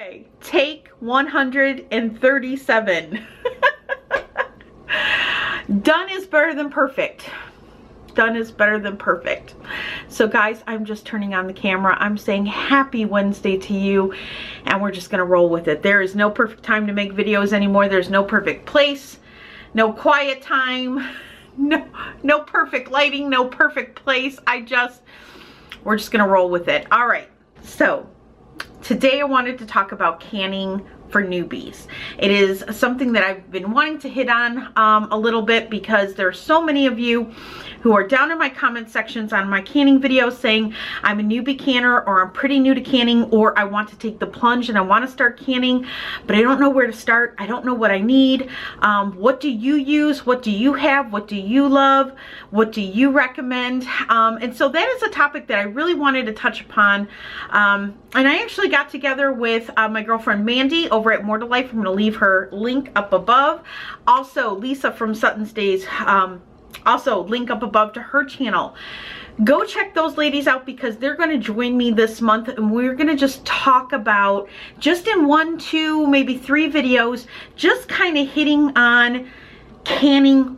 Okay, take 137. Done is better than perfect. Done is better than perfect. So guys, I'm just turning on the camera. I'm saying happy Wednesday to you, and we're just gonna roll with it. There is no perfect time to make videos anymore. There's no perfect place, no quiet time, no perfect lighting, no perfect place. We're just gonna roll with it. All right, so today I wanted to talk about canning for newbies. It is something that I've been wanting to hit on a little bit, because there's so many of you who are down in my comment sections on my canning videos saying I'm a newbie canner, or I'm pretty new to canning, or I want to take the plunge and I want to start canning, but I don't know where to start. I don't know what I need. What do you use? What do you have? What do you love? What do you recommend? And so that is a topic that I really wanted to touch upon. And I actually got together with my girlfriend Mandy over at More to Life. I'm going to leave her link up above. Also, Lisa from Sutton's Days, also link up above to her channel. Go check those ladies out, because they're going to join me this month, and we're going to just talk about, just in 1, 2, maybe 3 videos, just kind of hitting on canning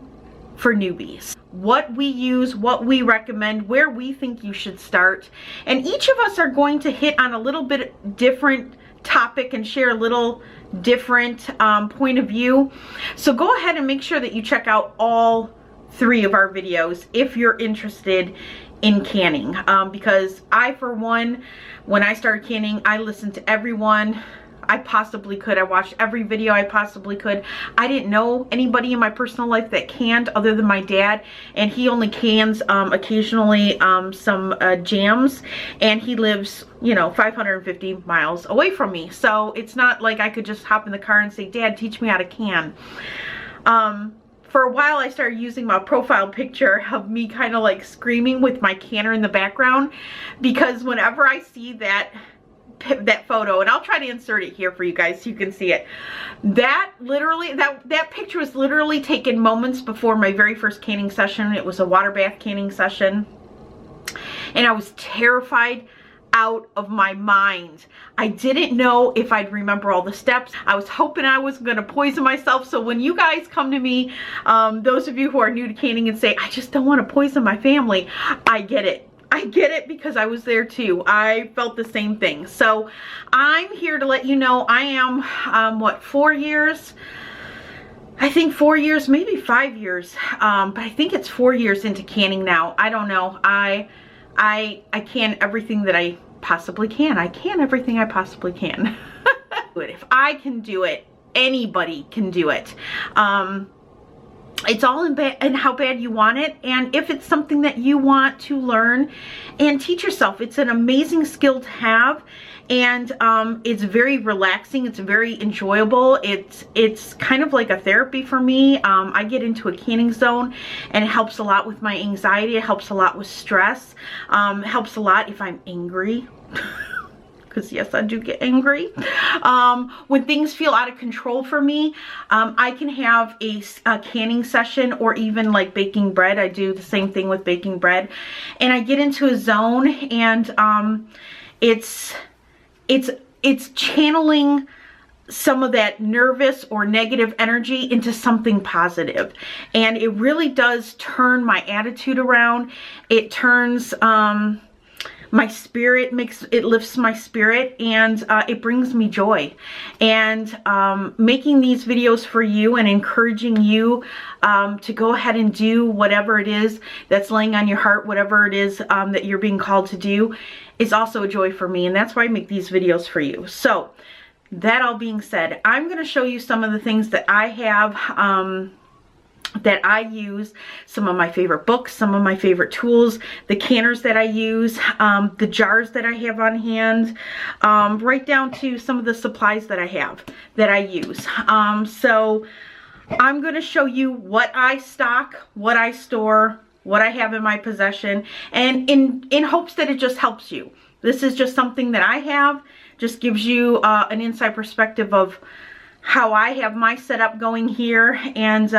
for newbies. What we use, what we recommend, where we think you should start. And each of us are going to hit on a little bit different topic and share a little different point of view. So go ahead and make sure that you check out all 3 of our videos if you're interested in canning, because I, for one, when I started canning, I listened to everyone I possibly could. I watched every video I possibly could. I didn't know anybody in my personal life that canned other than my dad, and he only cans occasionally some jams, and he lives, you know, 550 miles away from me, so it's not like I could just hop in the car and say, Dad, teach me how to can. For a while I started using my profile picture of me kind of like screaming with my canner in the background, because whenever I see that photo, and I'll try to insert it here for you guys so you can see it, that literally, that picture was literally taken moments before my very first canning session. It was a water bath canning session, and I was terrified out of my mind. I didn't know if I'd remember all the steps. I was hoping I was gonna poison myself. So when you guys come to me, those of you who are new to canning, and say, I just don't want to poison my family, I get it. I get it, because I was there too. I felt the same thing. So I'm here to let you know I am, what, 4 years? I think 4 years, maybe 5 years. But I think it's 4 years into canning now. I don't know. I can everything that I possibly can. I can everything I possibly can. If I can do it, anybody can do it. It's all in how bad you want it, and if it's something that you want to learn and teach yourself. It's an amazing skill to have, and it's very relaxing. It's very enjoyable. It's kind of like a therapy for me. I get into a canning zone, and it helps a lot with my anxiety. It helps a lot with stress. It helps a lot if I'm angry. Because yes, I do get angry. When things feel out of control for me, I can have a canning session, or even like baking bread. I do the same thing with baking bread, and I get into a zone, and it's channeling some of that nervous or negative energy into something positive, and it really does turn my attitude around. It turns my spirit, it lifts my spirit, and it brings me joy. And making these videos for you and encouraging you to go ahead and do whatever it is that's laying on your heart, whatever it is that you're being called to do, is also a joy for me, and that's why I make these videos for you. So that all being said, I'm going to show you some of the things that I have that I use, some of my favorite books, some of my favorite tools, the canners that I use, the jars that I have on hand, right down to some of the supplies that I have that I use. So I'm going to show you what I stock, what I store, what I have in my possession, and in hopes that it just helps you. This is just something that I have, just gives you an inside perspective of how I have my setup going here, and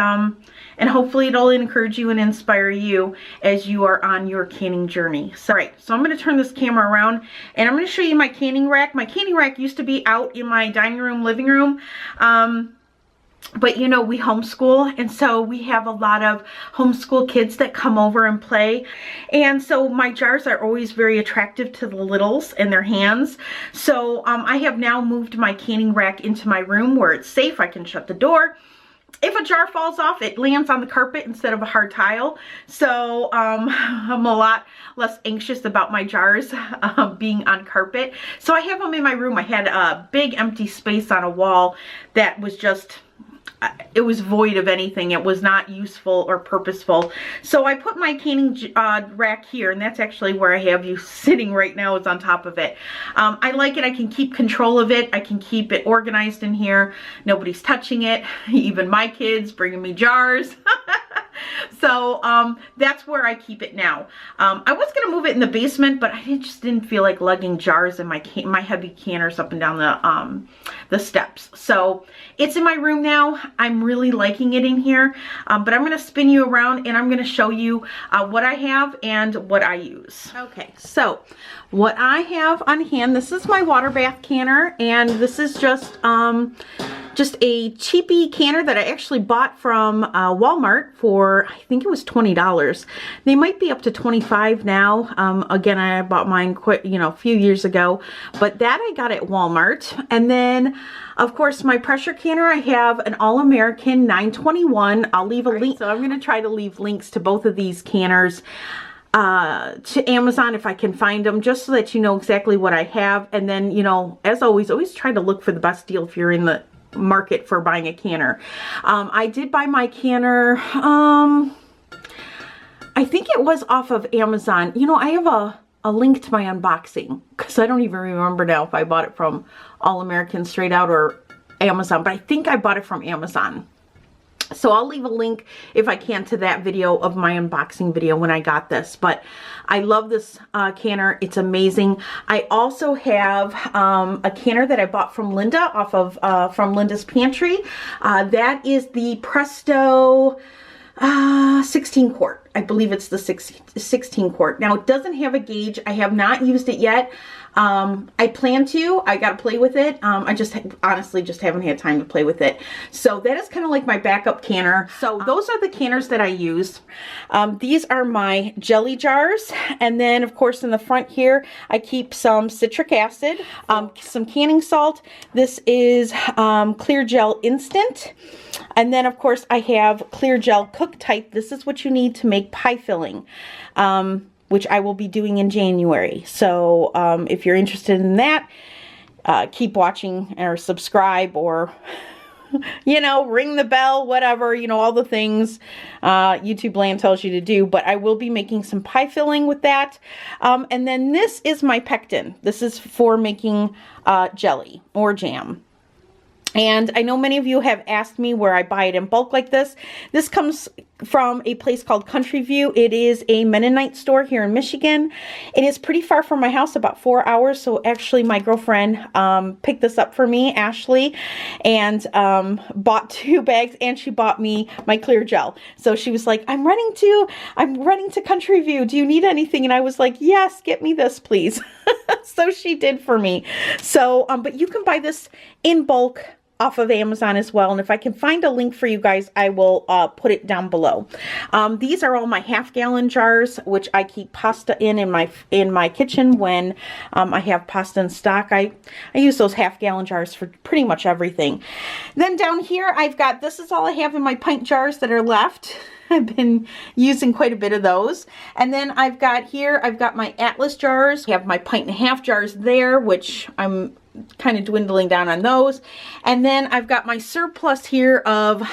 hopefully it'll encourage you and inspire you as you are on your canning journey. So, all right, so I'm going to turn this camera around and I'm going to show you my canning rack. My canning rack used to be out in my dining room, living room. But you know, we homeschool, and so we have a lot of homeschool kids that come over and play. And so my jars are always very attractive to the littles and their hands. So I have now moved my canning rack into my room where it's safe. I can shut the door. If a jar falls off, it lands on the carpet instead of a hard tile. So I'm a lot less anxious about my jars being on carpet. So I have them in my room. I had a big empty space on a wall that was just, it was void of anything. It was not useful or purposeful. So I put my canning rack here, and that's actually where I have you sitting right now, is on top of it. I like it. I can keep control of it. I can keep it organized in here. Nobody's touching it. Even my kids bringing me jars. So that's where I keep it now. I was going to move it in the basement, but I just didn't feel like lugging jars and my heavy canners up and down the steps. So it's in my room now. I'm really liking it in here, but I'm going to spin you around and I'm going to show you what I have and what I use. Okay, so what I have on hand, this is my Waterbath Canner, and this is just a cheapy canner that I actually bought from Walmart for, I think it was $20. They might be up to $25 now. Again, I bought mine quite, a few years ago, but that I got at Walmart. And then, of course, my pressure canner, I have an All-American 921. I'll leave a link. So I'm going to try to leave links to both of these canners to Amazon if I can find them, just so that you know exactly what I have. And then, as always try to look for the best deal if you're in the market for buying a canner. I did buy my canner, I think it was off of Amazon. I have a link to my unboxing, because I don't even remember now if I bought it from All-American straight out or Amazon, but I think I bought it from Amazon. So I'll leave a link if I can to that video of my unboxing video when I got this. But I love this canner. It's amazing. I also have a canner that I bought from Linda off of from Linda's Pantry. That is the Presto 16 quart. I believe it's the 16 quart. Now, it doesn't have a gauge. I have not used it yet. I plan to. I got to play with it. I just honestly just haven't had time to play with it. So that is kind of like my backup canner. So those are the canners that I use. These are my jelly jars. And then, of course, in the front here, I keep some citric acid, some canning salt. This is Clear Gel Instant. And then, of course, I have Clear Gel Cook Type. This is what you need to make pie filling, which I will be doing in January. So if you're interested in that, keep watching or subscribe, or ring the bell, whatever, all the things YouTube land tells you to do. But I will be making some pie filling with that. And then this is my pectin. This is for making jelly or jam. And I know many of you have asked me where I buy it in bulk like this. This comes from a place called Country View. It is a Mennonite store here in Michigan. It is pretty far from my house, about 4 hours. So actually my girlfriend picked this up for me, Ashley, and bought 2 bags, and she bought me my clear gel. So she was like, I'm running to Country View. Do you need anything? And I was like, yes, get me this, please. So she did for me. So, but you can buy this in bulk off of Amazon as well, and if I can find a link for you guys, I will put it down below. These are all my half-gallon jars, which I keep pasta in my kitchen when I have pasta in stock. I use those half-gallon jars for pretty much everything. Then down here, this is all I have in my pint jars that are left. I've been using quite a bit of those. And then I've got my Atlas jars. I have my 1.5 pint jars there, which I'm kind of dwindling down on those. And then I've got my surplus here of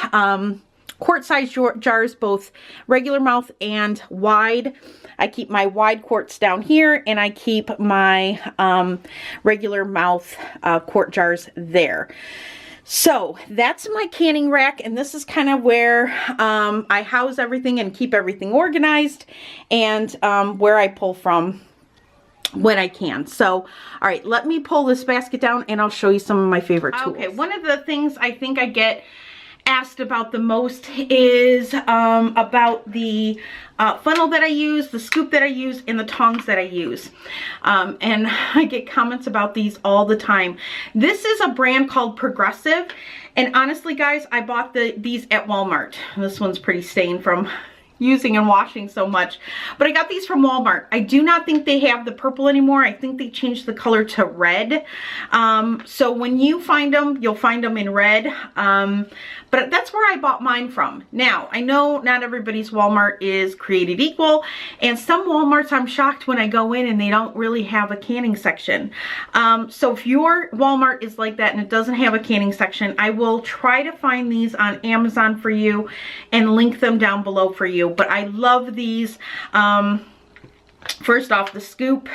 quart-sized jars, both regular mouth and wide. I keep my wide quarts down here, and I keep my regular mouth quart jars there. So that's my canning rack, and this is kind of where I house everything and keep everything organized, and where I pull from when I can. So, all right, let me pull this basket down and I'll show you some of my favorite tools. Okay, one of the things I think I get asked about the most is about the funnel that I use, the scoop that I use, and the tongs that I use. And I get comments about these all the time. This is a brand called Progressive, and honestly guys, I bought these at Walmart. This one's pretty stained from using and washing so much, but I got these from Walmart. I do not think they have the purple anymore. I think they changed the color to red. So when you find them, you'll find them in red. But that's where I bought mine from. Now, I know not everybody's Walmart is created equal, and some Walmarts I'm shocked when I go in and they don't really have a canning section. So if your Walmart is like that and it doesn't have a canning section, I will try to find these on Amazon for you and link them down below for you. But I love these. First off, the scoop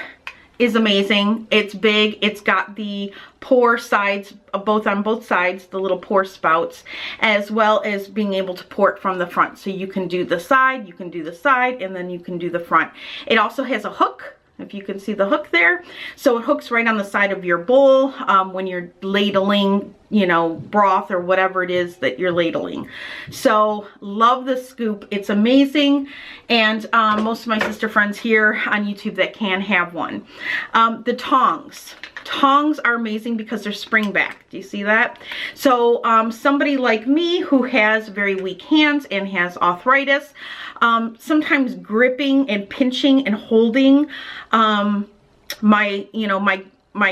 is amazing. It's big. It's got the pour sides, on both sides, the little pour spouts, as well as being able to pour it from the front. So you can do the side, you can do the side, and then you can do the front. It also has a hook, if you can see the hook there. So it hooks right on the side of your bowl when you're ladling, you know, broth or whatever it is that you're ladling. So love the scoop. It's amazing. And most of my sister friends here on YouTube that can have one. The tongs. Tongs are amazing because they're spring back. Do you see that? So somebody like me who has very weak hands and has arthritis, sometimes gripping and pinching and holding my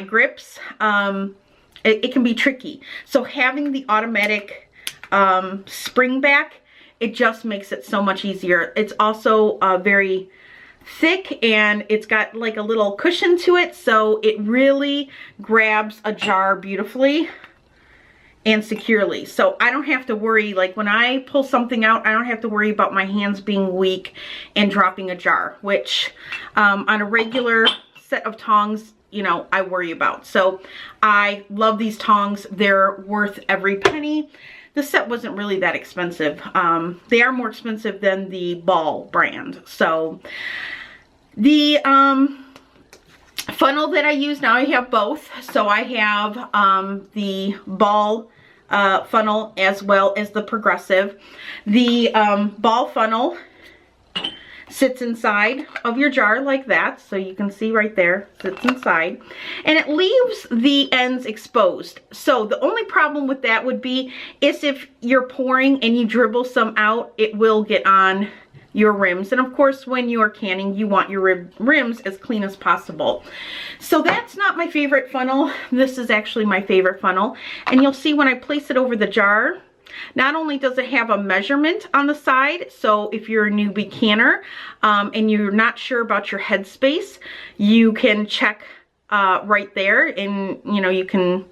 grips, it can be tricky. So having the automatic spring back, it just makes it so much easier. It's also very thick and it's got like a little cushion to it, so it really grabs a jar beautifully and securely. So I don't have to worry, like when I pull something out, I don't have to worry about my hands being weak and dropping a jar, which on a regular set of tongs, you know, I worry about. So I love these tongs. They're worth every penny. The set wasn't really that expensive. They are more expensive than the Ball brand. So the funnel that I use now, I have both. So I have the Ball funnel as well as the Progressive. The Ball funnel sits inside of your jar like that, so you can see right there, sits inside, and it leaves the ends exposed. So the only problem with that would be is if you're pouring and you dribble some out, it will get on your rims. And of course, when you are canning, you want your rims as clean as possible. So that's not my favorite funnel. This is actually my favorite funnel, and you'll see when I place it over the jar, not only does it have a measurement on the side, so if you're a newbie canner and you're not sure about your headspace, you can check right there, and you know, you can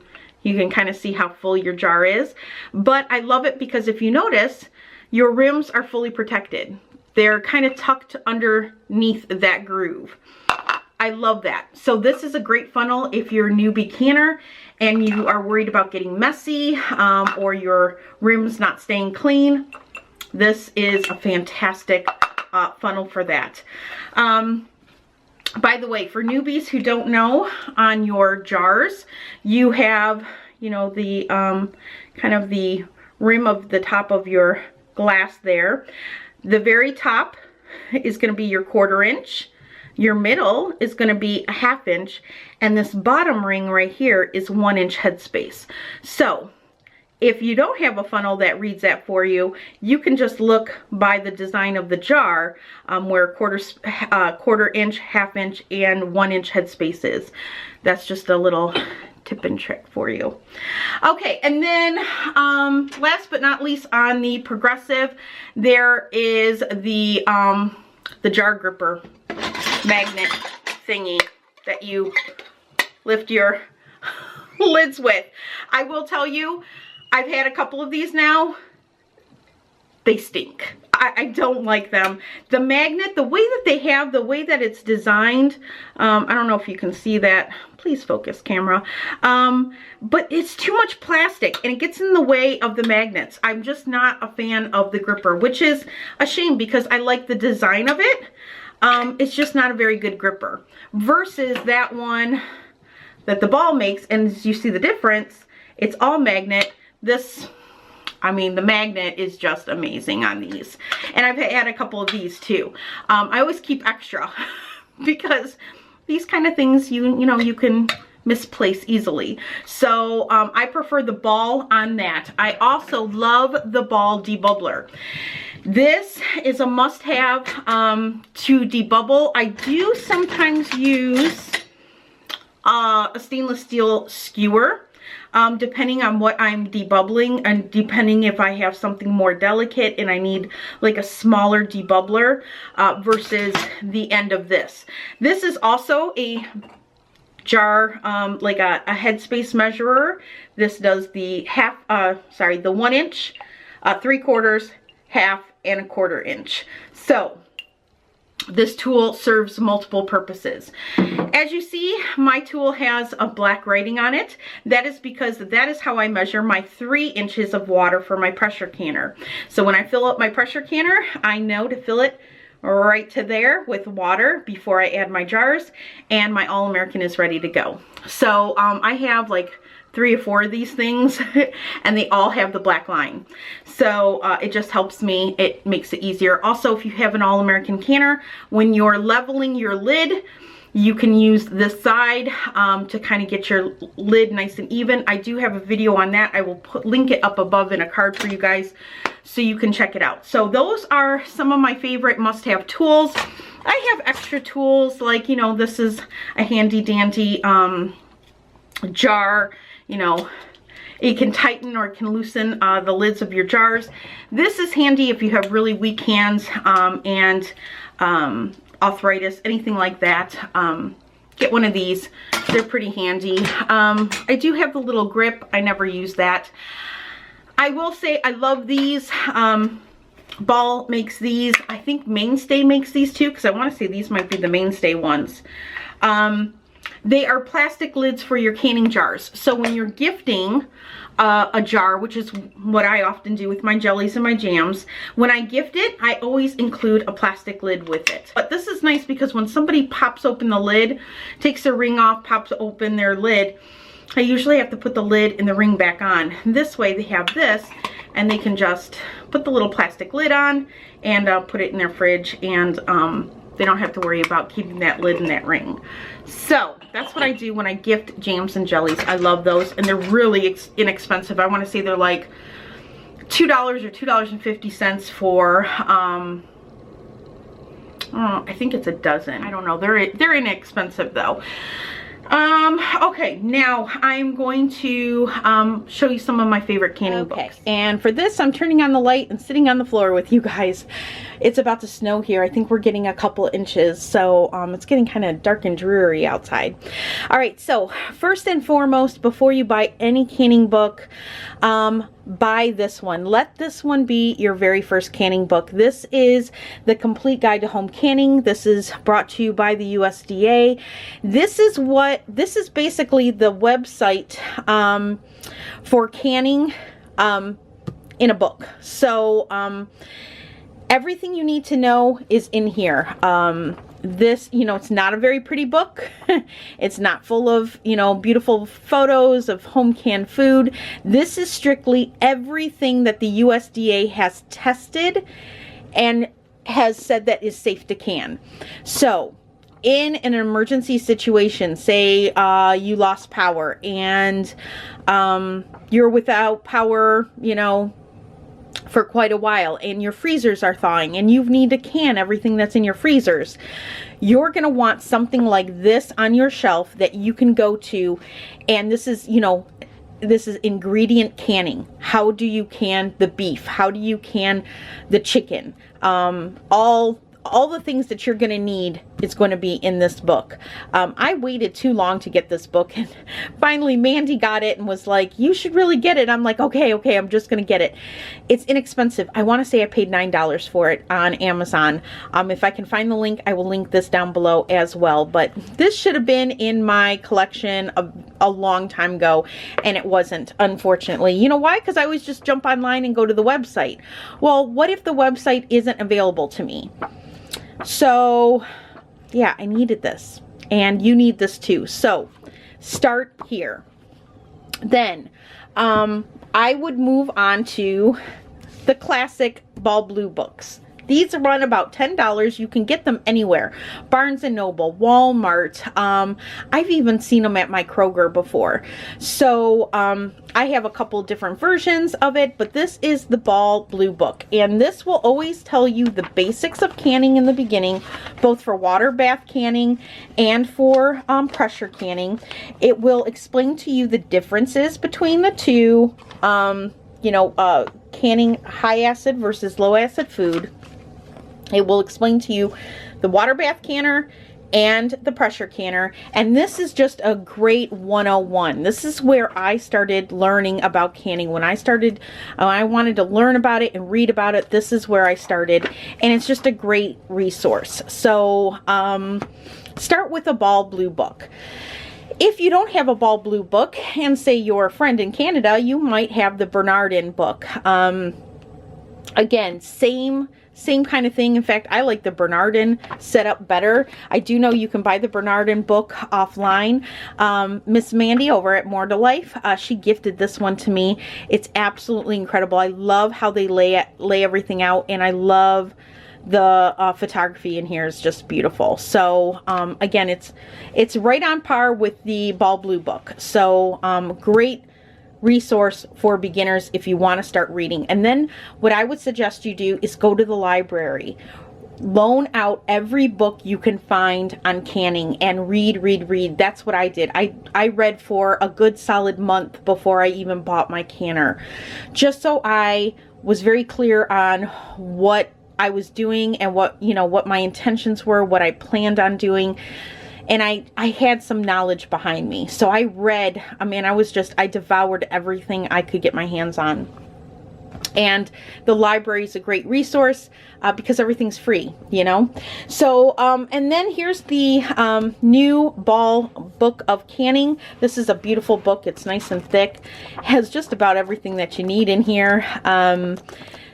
kind of see how full your jar is. But I love it because if you notice, your rims are fully protected. They're kind of tucked underneath that groove. I love that. So this is a great funnel if you're a newbie canner and you are worried about getting messy or your rims not staying clean. This is a fantastic funnel for that. By the way, for newbies who don't know, on your jars, you have, you know, the kind of the rim of the top of your glass there. The very top is going to be your 1/4 inch. Your middle is going to be a 1/2 inch, and this bottom ring right here is 1 inch headspace. So if you don't have a funnel that reads that for you, you can just look by the design of the jar where 1/4 inch, 1/2 inch, and 1 inch headspace is. That's just a little tip and trick for you. Okay, and then last but not least, on the Progressive, there is the jar gripper magnet thingy that you lift your lids with. I will tell you, I've had a couple of these now. They stink. I don't like them. The magnet, the way that they have, the way that it's designed, I don't know if you can see that. Please focus, camera. But it's too much plastic and it gets in the way of the magnets. I'm just not a fan of the gripper, which is a shame because I like the design of it. it's just not a very good gripper. Versus that one that the ball makes, and as you see the difference, it's all magnet. This, I mean, the magnet is just amazing on these. And I've had a couple of these too. I always keep extra because these kind of things, you know, you can misplace easily. So I prefer the ball on that. I also love the ball debubbler. This is a must-have to debubble. I do sometimes use a stainless steel skewer. Depending on what I'm debubbling and depending if I have something more delicate and I need like a smaller debubbler versus the end of this. This is also a jar, like a headspace measurer. This does the the 1 inch, 3/4, half, and 1/4 inch. So this tool serves multiple purposes. As you see, my tool has a black writing on it. That is because that is how I measure my 3 inches of water for my pressure canner. So when I fill up my pressure canner, I know to fill it right to there with water before I add my jars, and my All-American is ready to go. So I have like 3 or 4 of these things and they all have the black line. So it just helps me, it makes it easier. Also, if you have an All-American canner, when you're leveling your lid, you can use this side to kind of get your lid nice and even. I do have a video on that. I will link it up above in a card for you guys so you can check it out. So those are some of my favorite must-have tools. I have extra tools like, you know, this is a handy dandy jar. You know, it can tighten or it can loosen the lids of your jars. This is handy if you have really weak hands and arthritis, anything like that. Get one of these. They're pretty handy. I do have the little grip. I never use that. I will say I love these. Ball makes these. I think Mainstay makes these too, because I want to say these might be the Mainstay ones. They are plastic lids for your canning jars. So when you're gifting a jar, which is what I often do with my jellies and my jams, when I gift it, I always include a plastic lid with it. But this is nice because when somebody pops open the lid, takes their ring off, pops open their lid, I usually have to put the lid and the ring back on. This way they have this and they can just put the little plastic lid on and put it in their fridge, and they don't have to worry about keeping that lid and that ring. So that's what I do when I gift jams and jellies. I love those, and they're really inexpensive. I want to say they're like $2 or $2.50 for I think it's a dozen. I don't know. They're inexpensive though. Okay, now I'm going to show you some of my favorite canning books. And for this, I'm turning on the light and sitting on the floor with you guys. It's about to snow here. I think we're getting a couple inches, so it's getting kind of dark and dreary outside. All right, so first and foremost, before you buy any canning book, buy this one. Let this one be your very first canning book. This is the Complete Guide to Home Canning. This is brought to you by the USDA. This is basically the website for canning in a book. So everything you need to know is in here. This, you know, it's not a very pretty book. It's not full of, you know, beautiful photos of home canned food. This is strictly everything that the USDA has tested and has said that is safe to can. So in an emergency situation, say you lost power and you're without power, you know, for quite a while, and your freezers are thawing and you need to can everything that's in your freezers, you're going to want something like this on your shelf that you can go to. And this is, you know, this is ingredient canning. How do you can the beef? How do you can the chicken? All the things that you're going to need is going to be in this book. I waited too long to get this book, and finally Mandy got it and was like, you should really get it. I'm like, okay, I'm just going to get it. It's inexpensive. I want to say I paid $9 for it on Amazon. If I can find the link, I will link this down below as well. But this should have been in my collection a long time ago, and it wasn't, unfortunately. You know why? Because I always just jump online and go to the website. Well, what if the website isn't available to me? So yeah, I needed this, and you need this too. So start here. Then I would move on to the classic ball blue books. These run about $10. You can get them anywhere. Barnes & Noble, Walmart. I've even seen them at my Kroger before. So I have a couple different versions of it, but this is the ball blue book. And this will always tell you the basics of canning in the beginning, both for water bath canning and for pressure canning. It will explain to you the differences between the two, you know, canning high acid versus low acid food. It will explain to you the water bath canner and the pressure canner. And this is just a great 101. This is where I started learning about canning. When I started, I wanted to learn about it and read about it. This is where I started. And it's just a great resource. So start with a ball blue book. If you don't have a ball blue book, and say you're a friend in Canada, you might have the Bernardin book. Again, same kind of thing. In fact, I like the Bernardin setup better. I do know you can buy the Bernardin book offline. Miss Mandy over at More to Life, she gifted this one to me. It's absolutely incredible. I love how they lay everything out, and I love the photography in here is just beautiful. So again, it's right on par with the ball blue book. So great resource for beginners if you want to start reading. And then what I would suggest you do is go to the library, loan out every book you can find on canning, and read. That's what I did. I read for a good solid month before I even bought my canner, just so I was very clear on what I was doing and what, you know, what my intentions were, what I planned on doing. And I had some knowledge behind me. So I read, I mean, I devoured everything I could get my hands on. And the library is a great resource because everything's free, you know. So, and then here's the new ball book of canning. This is a beautiful book. It's nice and thick. It has just about everything that you need in here.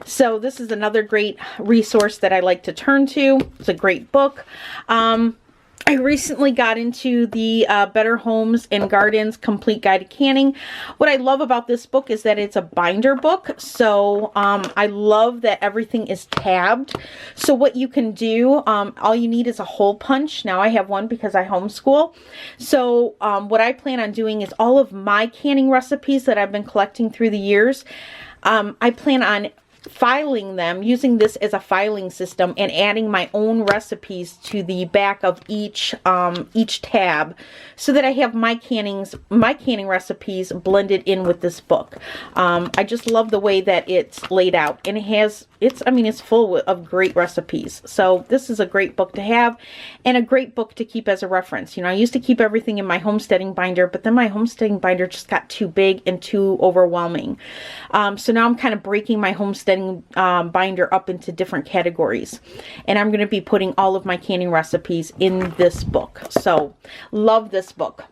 So this is another great resource that I like to turn to. It's a great book. I recently got into the Better Homes and Gardens Complete Guide to Canning. What I love about this book is that it's a binder book. So I love that everything is tabbed. So what you can do, all you need is a hole punch. Now I have one because I homeschool. So what I plan on doing is all of my canning recipes that I've been collecting through the years, I plan on filing them, using this as a filing system, and adding my own recipes to the back of each tab, so that I have my canning recipes blended in with this book. I just love the way that it's laid out, and it's full of great recipes. So this is a great book to have, and a great book to keep as a reference. You know, I used to keep everything in my homesteading binder, but then my homesteading binder just got too big and too overwhelming. So now I'm kind of breaking my homesteading binder up into different categories, and I'm going to be putting all of my canning recipes in this book. So love this book.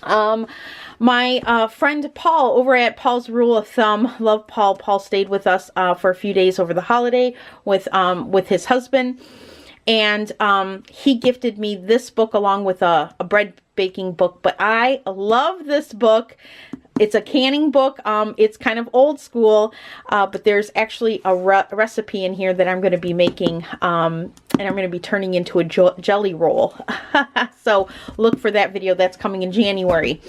My friend Paul over at Paul's Rule of Thumb, love Paul. Paul stayed with us for a few days over the holiday with his husband, and he gifted me this book along with a bread baking book. But I love this book. It's a canning book. It's kind of old school, but there's actually a recipe in here that I'm going to be making, and I'm going to be turning into a jelly roll. So look for that video. That's coming in January.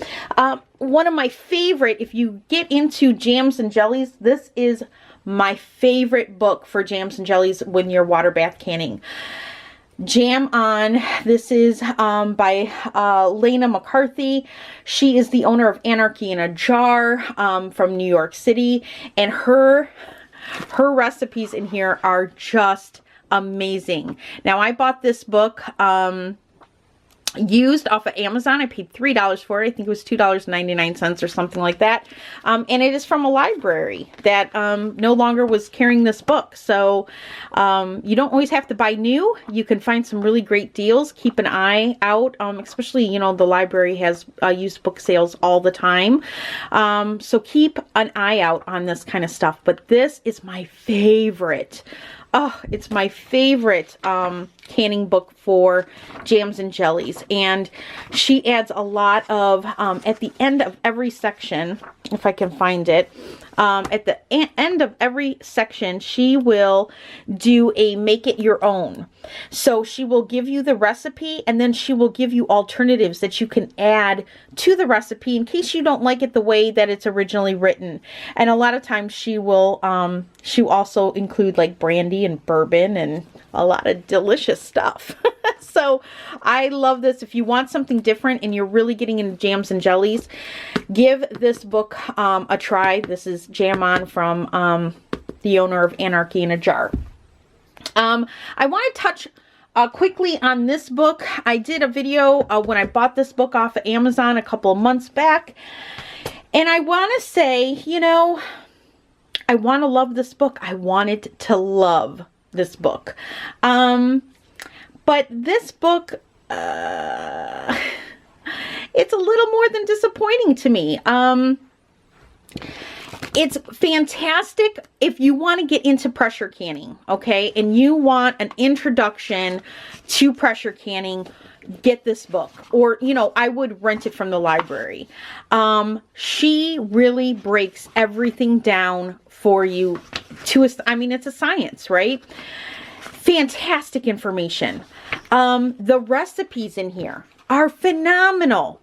One of my favorite, if you get into jams and jellies, this is my favorite book for jams and jellies when you're water bath canning. Jam On. This is by Lena McCarthy. She is the owner of Anarchy in a Jar from New York City, and her recipes in here are just amazing. Now I bought this book used off of Amazon. I paid $3 for it. I think it was $2.99 or something like that. And it is from a library that no longer was carrying this book. So you don't always have to buy new. You can find some really great deals. Keep an eye out, especially, you know, the library has used book sales all the time. So keep an eye out on this kind of stuff. But this is my favorite Oh, it's my favorite canning book for jams and jellies. And she adds a lot of, at the end of every section, if I can find it, at the end of every section, she will do a make it your own. So she will give you the recipe, and then she will give you alternatives that you can add to the recipe in case you don't like it the way that it's originally written. And a lot of times she will also include like brandy and bourbon and a lot of delicious stuff. So I love this. If you want something different and you're really getting into jams and jellies, give this book a try. This is Jam On from the owner of Anarchy in a Jar. I want to touch quickly on this book. I did a video when I bought this book off of Amazon a couple of months back. And I want to say, you know, I want to love this book. I wanted to love this book. But this book, it's a little more than disappointing to me. It's fantastic if you want to get into pressure canning, okay? And you want an introduction to pressure canning, get this book. Or, you know, I would rent it from the library. She really breaks everything down for you to, I mean, it's a science, right? Fantastic information. The recipes in here are phenomenal.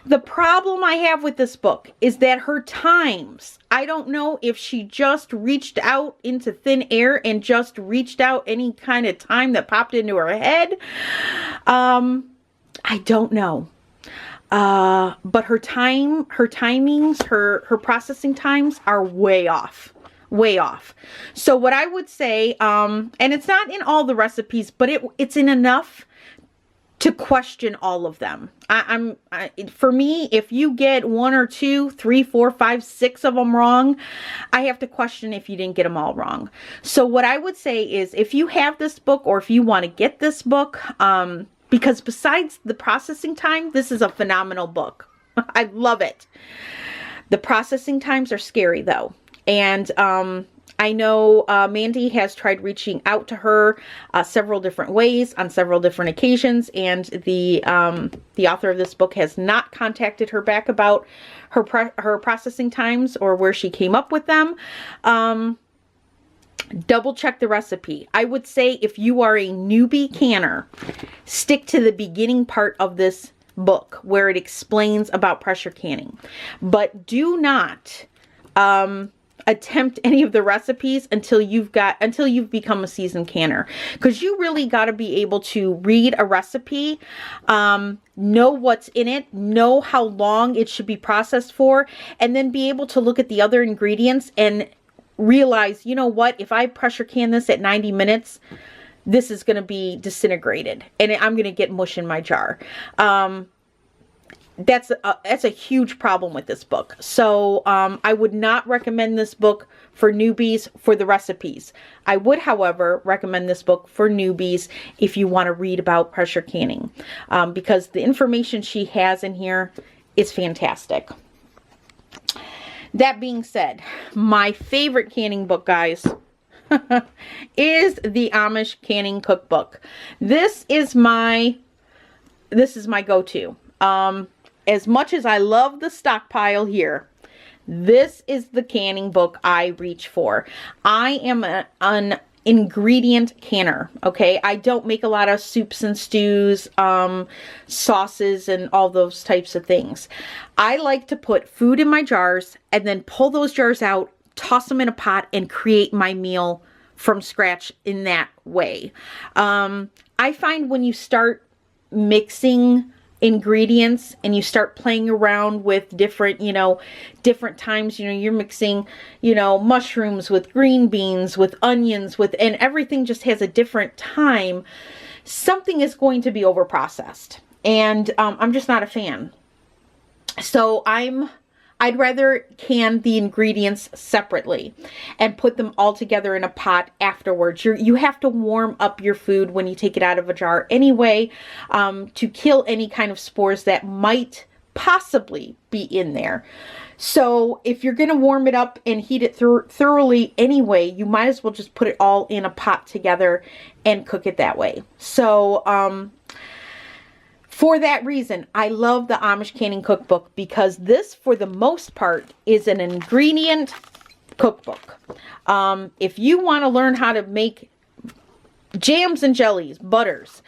The problem I have with this book is that her times, I don't know if she just reached out into thin air and just reached out any kind of time that popped into her head. I don't know. But her timings, her processing times are way off. Way off. So what I would say, and it's not in all the recipes, but it's in enough to question all of them. For me, if you get 1 or 2, 3, 4, 5, 6 of them wrong, I have to question if you didn't get them all wrong. So what I would say is, if you have this book or if you want to get this book, because besides the processing time, this is a phenomenal book. I love it. The processing times are scary though. And I know Mandy has tried reaching out to her several different ways on several different occasions, and the author of this book has not contacted her back about her processing times or where she came up with them. Double check the recipe. I would say if you are a newbie canner, stick to the beginning part of this book where it explains about pressure canning, but do not attempt any of the recipes until you've become a seasoned canner, because you really got to be able to read a recipe, know what's in it, know how long it should be processed for, and then be able to look at the other ingredients and realize, you know what, if I pressure can this at 90 minutes, this is going to be disintegrated and I'm going to get mush in my jar. That's a huge problem with this book. So I would not recommend this book for newbies for the recipes. I would, however, recommend this book for newbies if you want to read about pressure canning, because the information she has in here is fantastic. That being said, my favorite canning book, guys, is the Amish Canning Cookbook. This is my go-to. As much as I love the stockpile here, this is the canning book I reach for. I am an ingredient canner, okay? I don't make a lot of soups and stews, sauces, and all those types of things. I like to put food in my jars and then pull those jars out, toss them in a pot, and create my meal from scratch in that way. I find when you start mixing ingredients and you start playing around with different times, you're mixing, mushrooms with green beans, with onions, and everything just has a different time, something is going to be over processed. And I'm just not a fan. So I'd rather can the ingredients separately and put them all together in a pot afterwards. You have to warm up your food when you take it out of a jar anyway, to kill any kind of spores that might possibly be in there. So if you're going to warm it up and heat it thoroughly anyway, you might as well just put it all in a pot together and cook it that way. So for that reason, I love the Amish Canning Cookbook, because this, for the most part, is an ingredient cookbook. If you want to learn how to make jams and jellies, butters,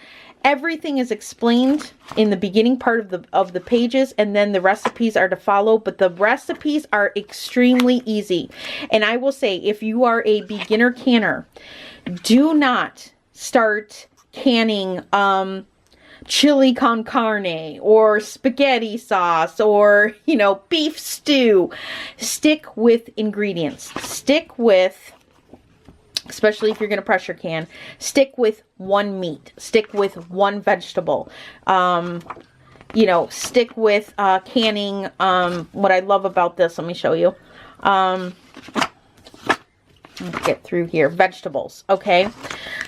everything is explained in the beginning part of the pages, and then the recipes are to follow, but the recipes are extremely easy. And I will say, if you are a beginner canner, do not start canning chili con carne or spaghetti sauce or, you know, beef stew. Stick with ingredients. Stick with, especially if you're going to pressure can, stick with one meat. Stick with one vegetable. You know, stick with canning. What I love about this, let me show you. Let's get through here. Vegetables, okay?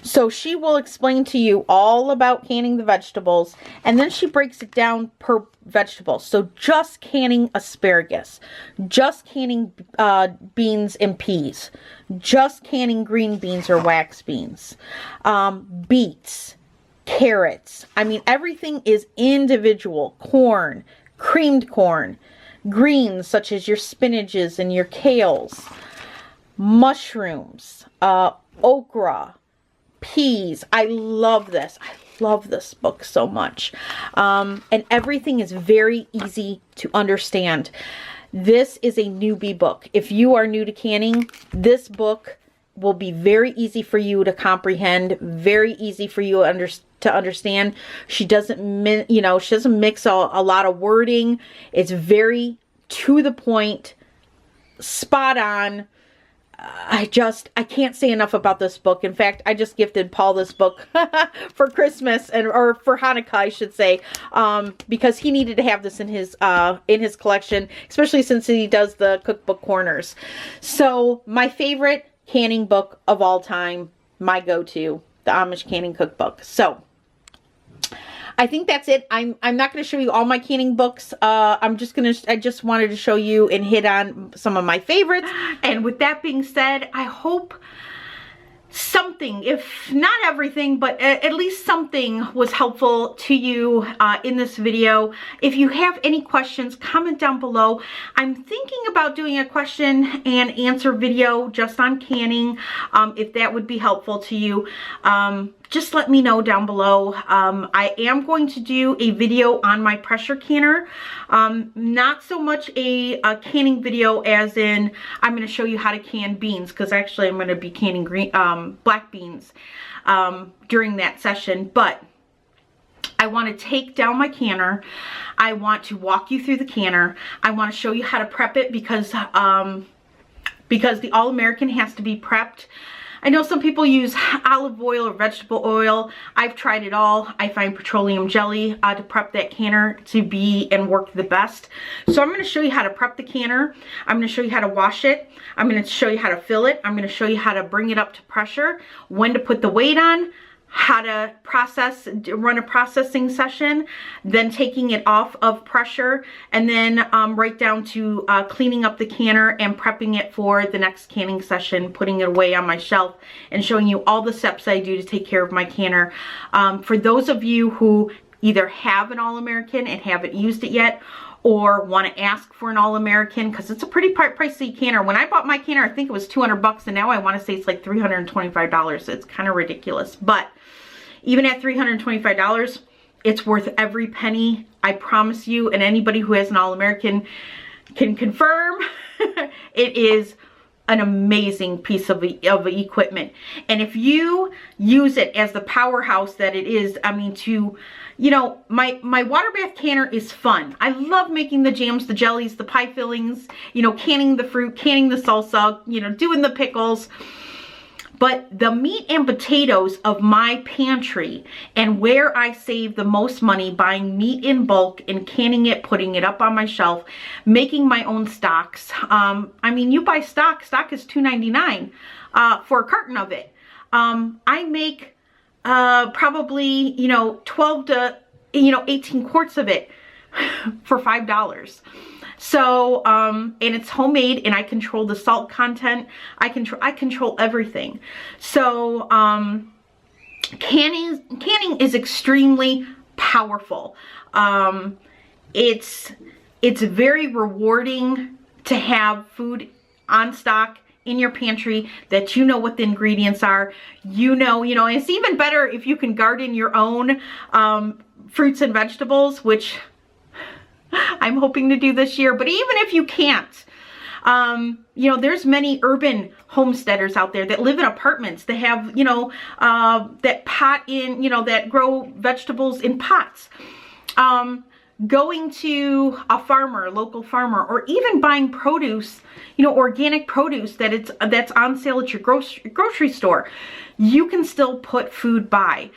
So she will explain to you all about canning the vegetables, and then she breaks it down per vegetable. So just canning asparagus, just canning beans and peas, just canning green beans or wax beans, beets, carrots. I mean, everything is individual. Corn, creamed corn, greens such as your spinaches and your kales, mushrooms, okra, peas. I love this. I love this book so much. And everything is very easy to understand. This is a newbie book. If you are new to canning, this book will be very easy for you to comprehend, very easy for you to understand. She doesn't, you know, she doesn't mix a lot of wording. It's very to the point, spot on. I can't say enough about this book. In fact, I just gifted Paul this book for Christmas, or for Hanukkah, I should say, because he needed to have this in his collection, especially since he does the cookbook corners. So my favorite canning book of all time, my go-to, the Amish Canning Cookbook. So I think that's it. I'm not going to show you all my canning books. I just wanted to show you and hit on some of my favorites. And with that being said, I hope something, if not everything, but at least something was helpful to you in this video. If you have any questions, comment down below. I'm thinking about doing a question and answer video just on canning, if that would be helpful to you. Just let me know down below. I am going to do a video on my pressure canner. Not so much a canning video as in I'm going to show you how to can beans, because actually I'm going to be canning black beans during that session. But I want to take down my canner. I want to walk you through the canner. I want to show you how to prep it, because the All-American has to be prepped. I know some people use olive oil or vegetable oil. I've tried it all. I find petroleum jelly to prep that canner to be and work the best. So I'm going to show you how to prep the canner. I'm going to show you how to wash it. I'm going to show you how to fill it. I'm going to show you how to bring it up to pressure, when to put the weight on, how to run a processing session, then taking it off of pressure, and then right down to cleaning up the canner and prepping it for the next canning session, putting it away on my shelf, and showing you all the steps I do to take care of my canner. For those of you who either have an All-American and haven't used it yet, or want to ask for an All-American, because it's a pretty pricey canner. When I bought my canner, I think it was $200, and now I want to say it's like $325. It's kind of ridiculous, but even at $325, it's worth every penny. I promise you, and anybody who has an All-American can confirm, it is an amazing piece of equipment. And if you use it as the powerhouse that it is, I mean, you know, my Waterbath Canner is fun. I love making the jams, the jellies, the pie fillings, you know, canning the fruit, canning the salsa, you know, doing the pickles. But the meat and potatoes of my pantry, and where I save the most money buying meat in bulk and canning it, putting it up on my shelf, making my own stocks. I mean, you buy stock is $2.99 for a carton of it. I make probably, you know, 12 to, you know, 18 quarts of it. for $5. So, and it's homemade, and I control the salt content. I control everything. So, canning is extremely powerful. It's very rewarding to have food on stock in your pantry that you know what the ingredients are. You know, it's even better if you can garden your own fruits and vegetables, which I'm hoping to do this year. But even if you can't, you know, there's many urban homesteaders out there that live in apartments. They have, you know, that pot in, you know, that grow vegetables in pots. Going to a farmer, local farmer, or even buying produce, you know, organic produce that's on sale at your grocery store, you can still put food by.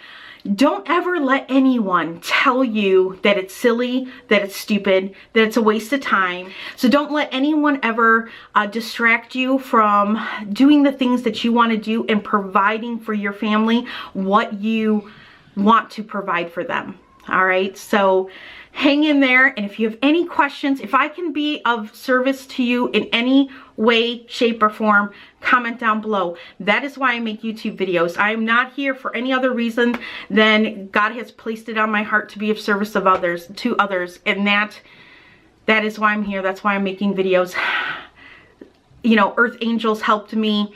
Don't ever let anyone tell you that it's silly, that it's stupid, that it's a waste of time. So don't let anyone ever distract you from doing the things that you want to do and providing for your family what you want to provide for them. All right, so hang in there, and if you have any questions, if I can be of service to you in any way, shape, or form, comment down below. That is why I make YouTube videos. I am not here for any other reason than God has placed it on my heart to be of service to others, and that is why I'm here. That's why I'm making videos. You know, Earth Angels helped me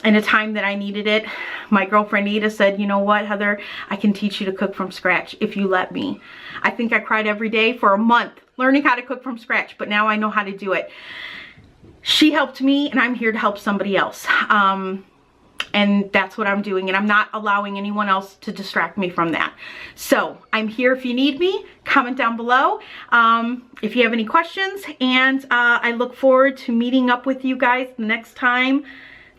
in a time that I needed it. My girlfriend Nita said, you know what, Heather, I can teach you to cook from scratch if you let me. I think I cried every day for a month learning how to cook from scratch, but now I know how to do it. She helped me, and I'm here to help somebody else. And that's what I'm doing, and I'm not allowing anyone else to distract me from that. So I'm here if you need me. Comment down below if you have any questions, and I look forward to meeting up with you guys the next time,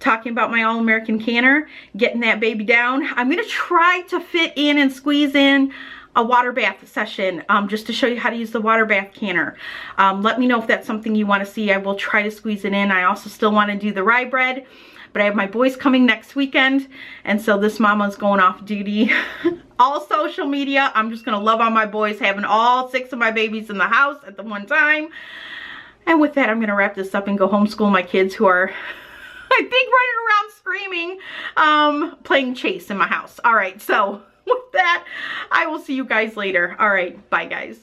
talking about my All-American canner, getting that baby down. I'm gonna try to fit in and squeeze in a water bath session just to show you how to use the Waterbath Canner. Let me know if that's something you want to see. I will try to squeeze it in. I also still want to do the rye bread, but I have my boys coming next weekend, and so this mama's going off duty. All social media, I'm just gonna love on my boys, having all 6 of my babies in the house at the one time. And with that, I'm gonna wrap this up and go homeschool my kids, who are I think running around screaming, playing chase in my house. All right, so with that, I will see you guys later. All right, bye guys.